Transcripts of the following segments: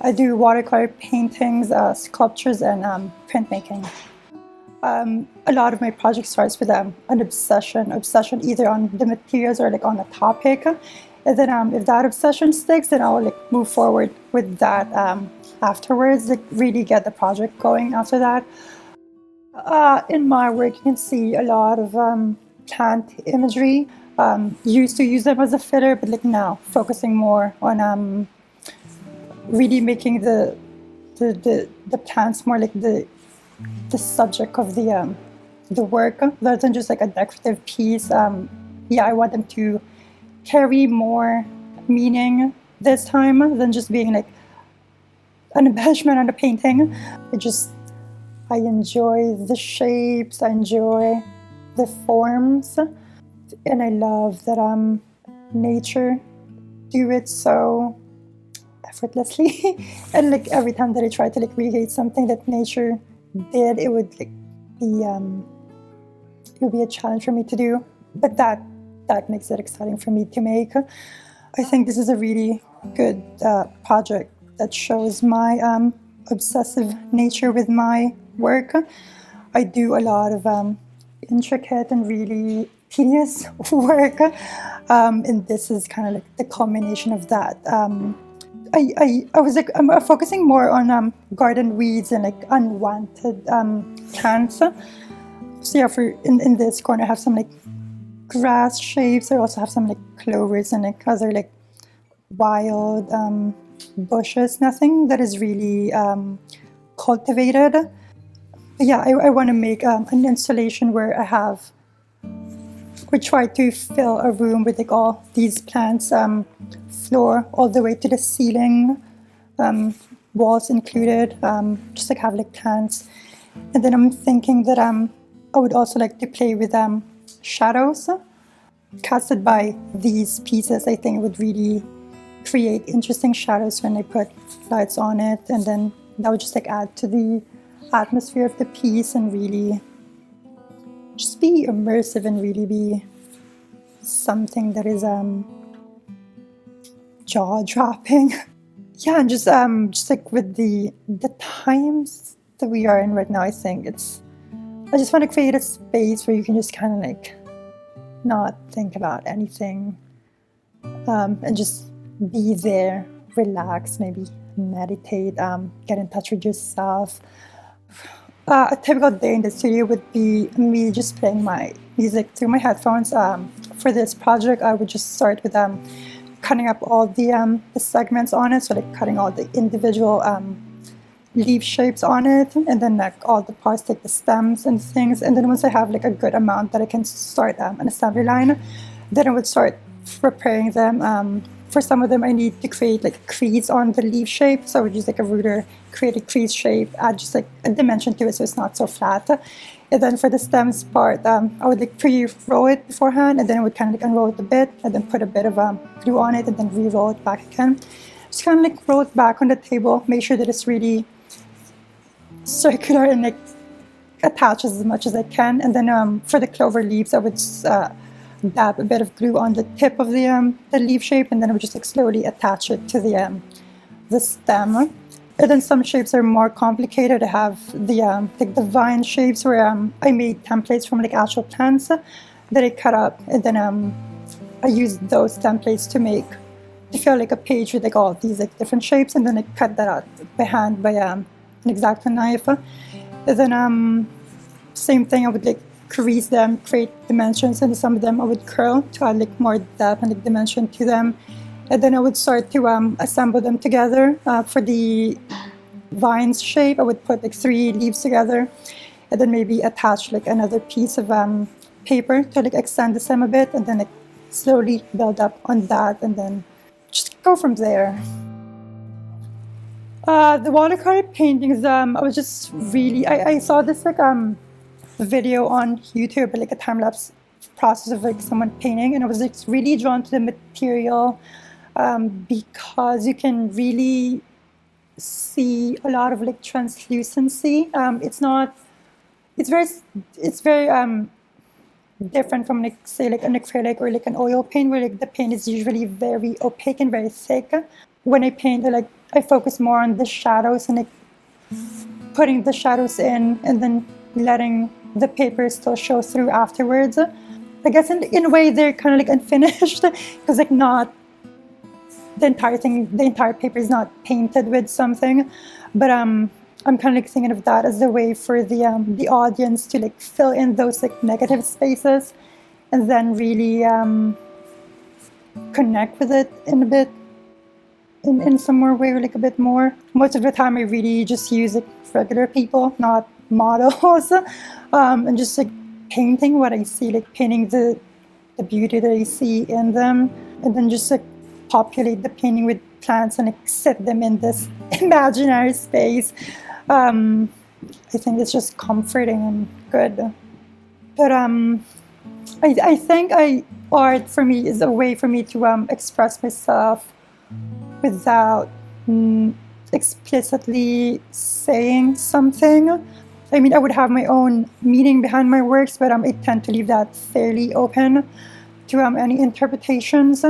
I do watercolor paintings, sculptures, and printmaking. A lot of my project starts with an obsession either on the materials or like on a topic. And then if that obsession sticks, then I'll like move forward with that afterwards, like really get the project going after that. In my work, you can see a lot of plant imagery. Used to use them as a filler, but like now focusing more on really making the plants more like the subject of the work rather than just like a decorative piece. I want them to carry more meaning this time than just being like an embellishment on a painting. I enjoy the shapes, I enjoy the forms, and I love that nature do it so effortlessly. And like every time that I try to like recreate something that nature did, it would like be a challenge for me to do. But that makes it exciting for me to make. I think this is a really good project that shows my obsessive nature with my work. I do a lot of intricate and really tedious work, and this is kind of like the culmination of that. I'm focusing more on garden weeds and like unwanted plants. So yeah, in this corner I have some like grass shapes. I also have some like clovers and like other like wild bushes. Nothing that is really cultivated. But yeah, I want to make an installation where we try to fill a room with like all these plants, floor all the way to the ceiling, walls included, just like have like plants. And then I'm thinking that I would also like to play with shadows casted by these pieces. I think it would really create interesting shadows when I put lights on it, and then that would just like add to the atmosphere of the piece and really just be immersive and really be something that is jaw-dropping. Yeah, and just like with the times that we are in right now, I think I just want to create a space where you can just kind of like not think about anything, and just be there, relax, maybe meditate, get in touch with yourself. A typical day in the studio would be me just playing my music through my headphones. For this project, I would just start with cutting up all the segments on it, so like cutting all the individual leaf shapes on it, and then like all the parts, like the stems and things. And then once I have like a good amount that I can start an assembly line, then I would start preparing them. For some of them, I need to create like crease on the leaf shape, so I would use like a ruler, create a crease shape, add just like a dimension to it so it's not so flat. And then for the stems part, I would like pre-roll it beforehand, and then I would kind of like unroll it a bit, and then put a bit of glue on it, and then re-roll it back again. Just kind of like roll it back on the table, make sure that it's really circular and like attaches as much as I can. And then for the clover leaves, I would dab a bit of glue on the tip of the leaf shape, and then I would just like slowly attach it to the stem. And then some shapes are more complicated. I have the vine shapes where I made templates from like actual plants that I cut up, and then I used those templates to fill like a page with like all these like different shapes, and then I cut that out by hand by an X-Acto knife. And then same thing, I would like crease them, create dimensions, and some of them I would curl to add like more depth and like dimension to them. And then I would start to assemble them together. For the vines shape, I would put like 3 leaves together, and then maybe attach like another piece of paper to like extend the stem a bit, and then like slowly build up on that, and then just go from there. The watercolor paintings, I was just really, I saw this like video on YouTube, like a time-lapse process of like someone painting, and I was like really drawn to the material because you can really see a lot of like translucency. It's very different from like say like an acrylic or like an oil paint, where like the paint is usually very opaque and very thick. When I paint, I focus more on the shadows and like putting the shadows in and then letting the paper still show through afterwards. I guess in a way they're kind of like unfinished because like not the entire paper is not painted with something, but I'm kind of like thinking of that as a way for the audience to like fill in those like negative spaces and then really connect with it in some more way, or like a bit more. Most of the time I really just use like regular people, not models, and just like painting what I see, like painting the beauty that I see in them, and then just like populate the painting with plants and like set them in this imaginary space. I think it's just comforting and good. But I think art for me is a way for me to express myself without explicitly saying something. I mean, I would have my own meaning behind my works, but I tend to leave that fairly open to any interpretations.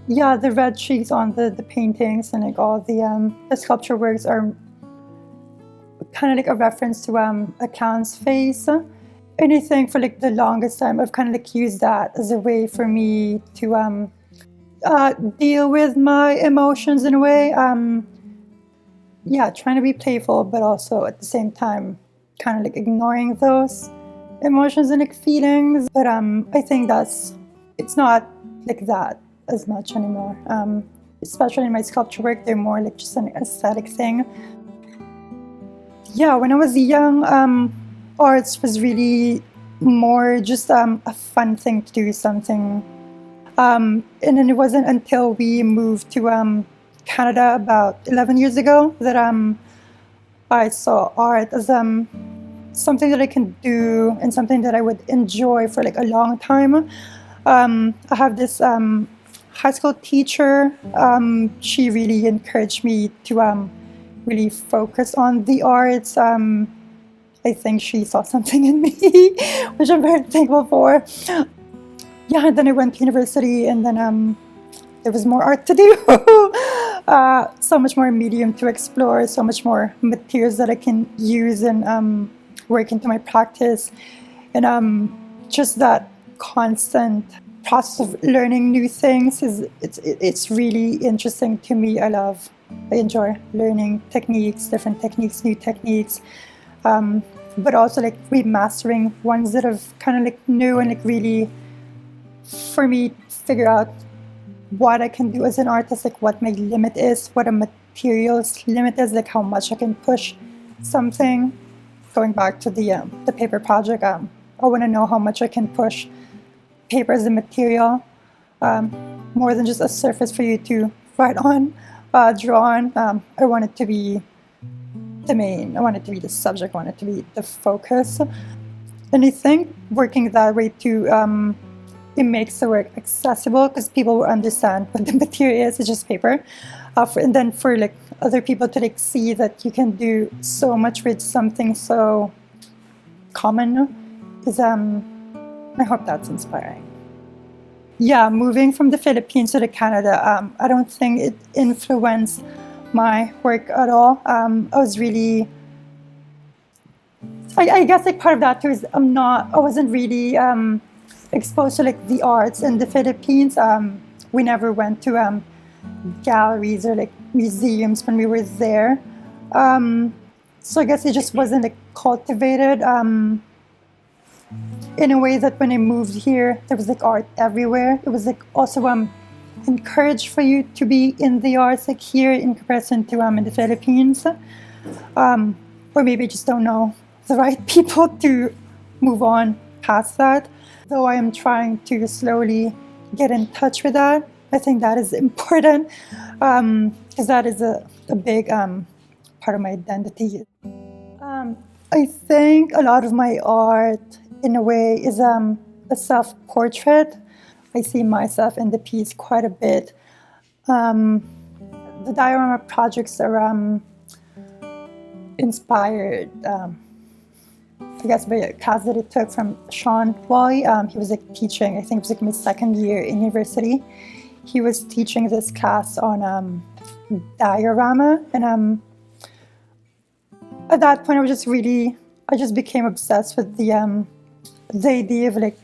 Yeah, the red cheeks on the paintings and like all the sculpture works are kind of like a reference to a clown's face. And I think for like the longest time, I've kind of like used that as a way for me to deal with my emotions in a way. Yeah, trying to be playful, but also at the same time, kind of like ignoring those emotions and like feelings. But I think it's not like that as much anymore. Especially in my sculpture work, they're more like just an aesthetic thing. Yeah, when I was young, arts was really more just a fun thing to do, something. And then it wasn't until we moved to Canada about 11 years ago that I saw art as something that I can do and something that I would enjoy for like a long time. I have this high school teacher. She really encouraged me to really focus on the arts. I think she saw something in me, which I'm very thankful for. Yeah, and then I went to university, and then there was more art to do. So much more medium to explore, so much more materials that I can use and work into my practice. And just that constant process of learning new things it's really interesting to me. I enjoy learning different techniques, new techniques, but also like remastering ones that have kind of like new and like really, for me, figure out what I can do as an artist, like what my limit is, what a material's limit is, like how much I can push something. Going back to the paper project, I want to know how much I can push paper as a material, more than just a surface for you to write on, draw on. I want it to be the main, I want it to be the subject, I want it to be the focus. And I think working that way too, it makes the work accessible because people will understand what the material is. It's just paper. And then for like other people to like see that you can do so much with something so common is I hope that's inspiring. Yeah, moving from the Philippines to Canada, I don't think it influenced my work at all. I was really, I guess like part of that too is I wasn't really exposed to like the arts in the Philippines. We never went to galleries or like museums when we were there. So I guess it just wasn't like cultivated in a way that when I moved here, there was like art everywhere. It was like also encouraged for you to be in the arts like here in comparison to in the Philippines. Or maybe I just don't know the right people to move on past that. Though I am trying to slowly get in touch with that. I think that is important because that is a big part of my identity. I think a lot of my art, in a way, is a self-portrait. I see myself in the piece quite a bit. The diorama projects are inspired, I guess, by a class that I took from Shawn. He was like teaching, I think it was like my second year in university. He was teaching this class on diorama, and at that point I just became obsessed with the idea of like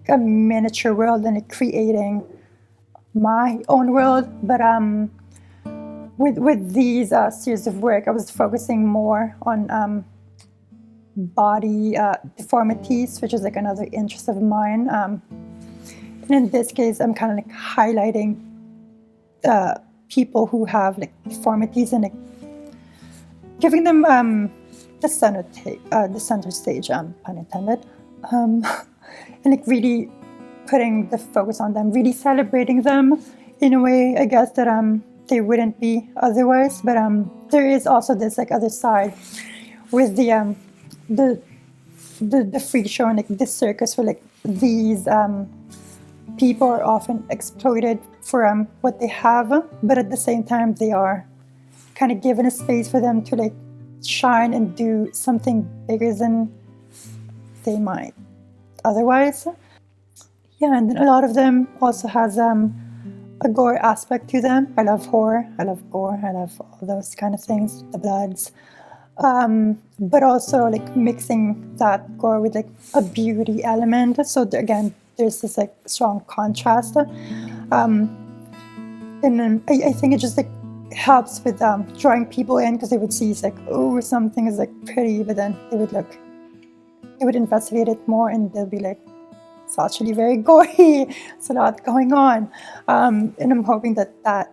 a miniature world and like, creating my own world. But with these series of work, I was focusing more on body deformities, which is like another interest of mine. And in this case, I'm kind of like highlighting people who have like deformities and like giving them the center stage, pun intended, and like really putting the focus on them, really celebrating them in a way, I guess, that they wouldn't be otherwise. But there is also this like other side with the freak show and like this circus where like these people are often exploited for what they have, but at the same time they are kind of given a space for them to like shine and do something bigger than they might otherwise. Yeah, and then a lot of them also has a gore aspect to them. I love horror, I love gore, I love all those kind of things, the bloods. But also like mixing that gore with like a beauty element. So again, there's this like strong contrast. And then I think it just like helps with drawing people in, because they would see it's like, oh, something is like pretty, but then they would investigate it more and they'll be like, it's actually very gory. It's a lot going on. And I'm hoping that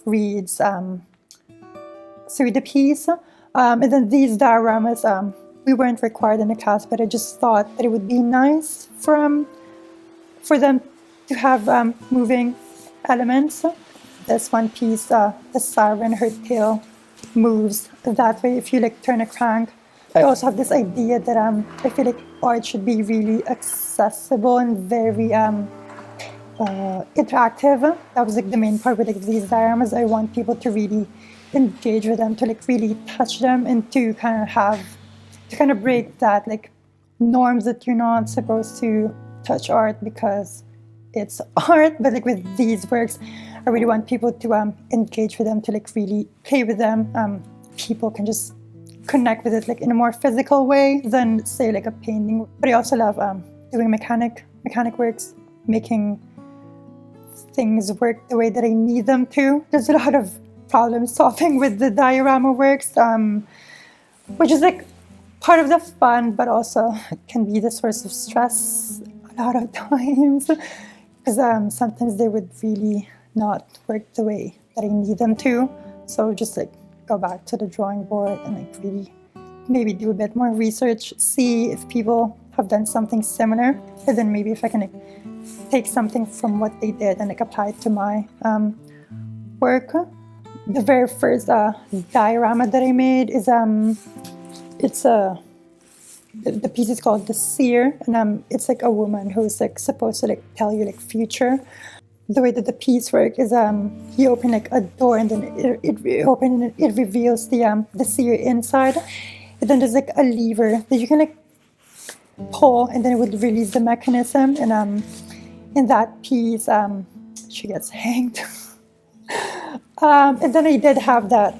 reads through the piece. And then these dioramas, we weren't required in the class, but I just thought that it would be nice for them to have moving elements. This one piece, the siren, her tail moves that way if you like turn a crank. I also have this idea that I feel like art should be really accessible and very interactive. That was like the main part with like these dioramas. I want people to really engage with them, to like really touch them, and to kind of break that like norms that you're not supposed to touch art because it's art. But like with these works, I really want people to engage with them, to like really play with them. People can just connect with it like in a more physical way than say like a painting. But I also love doing mechanic works, making things work the way that I need them to. There's a lot of problem solving with the diorama works, which is like part of the fun, but also can be the source of stress a lot of times, because sometimes they would really not work the way that I need them to. So just like go back to the drawing board and like really maybe do a bit more research, see if people have done something similar, and then maybe if I can like take something from what they did and like apply it to my work. The very first diorama that I made is the piece is called The Seer, and it's like a woman who's like supposed to like tell you like future. The way that the piece works is you open like a door, and then it reveals the seer inside, and then there's like a lever that you can like pull, and then it would release the mechanism. And in that piece, she gets hanged. And then I did have that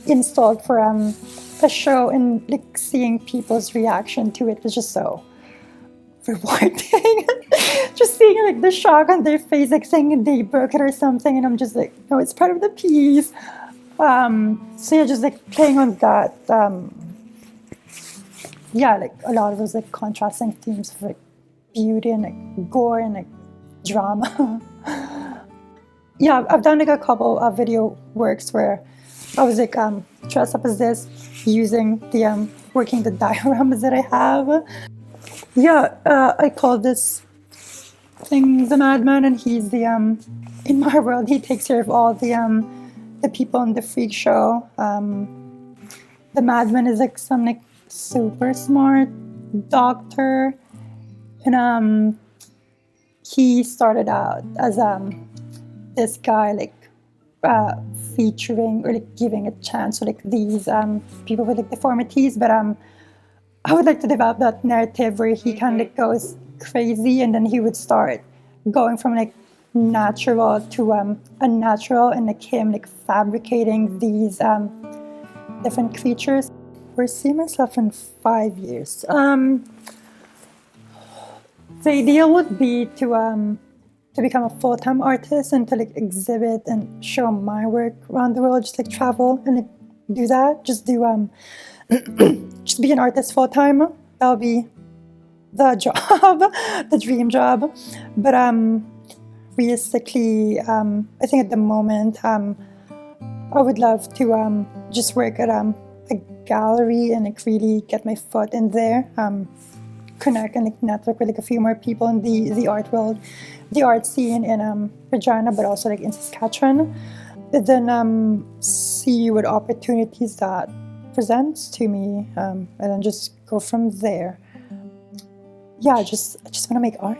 installed for a show, and like seeing people's reaction to it was just so rewarding. Just seeing like the shock on their face, like saying they broke it or something, and I'm just like, no, it's part of the piece. So yeah, just like playing on that. Yeah, like a lot of those like contrasting themes of like beauty and like gore and like drama. Yeah, I've done like a couple of video works where I was like dressed up as this, using the working the dioramas that I have. Yeah, I call this thing the madman, and he's the in my world he takes care of all the people in the freak show. The madman is like some like super smart doctor, and he started out as this guy like featuring or like giving a chance to like these people with like deformities, but I would like to develop that narrative where he kind of like goes crazy, and then he would start going from like natural to unnatural, and I came like fabricating these different creatures. Where I see myself in 5 years. The ideal would be to become a full-time artist and to like exhibit and show my work around the world, just like travel and like, do that. Just do just be an artist full-time. That'll be the job, the dream job. But realistically, I think at the moment, I would love to just work at a gallery and like really get my foot in there, connect and like network with like a few more people in the art world, the art scene in Regina, but also like in Saskatchewan. And then see what opportunities that presents to me, and then just go from there. Yeah, I just want to make art.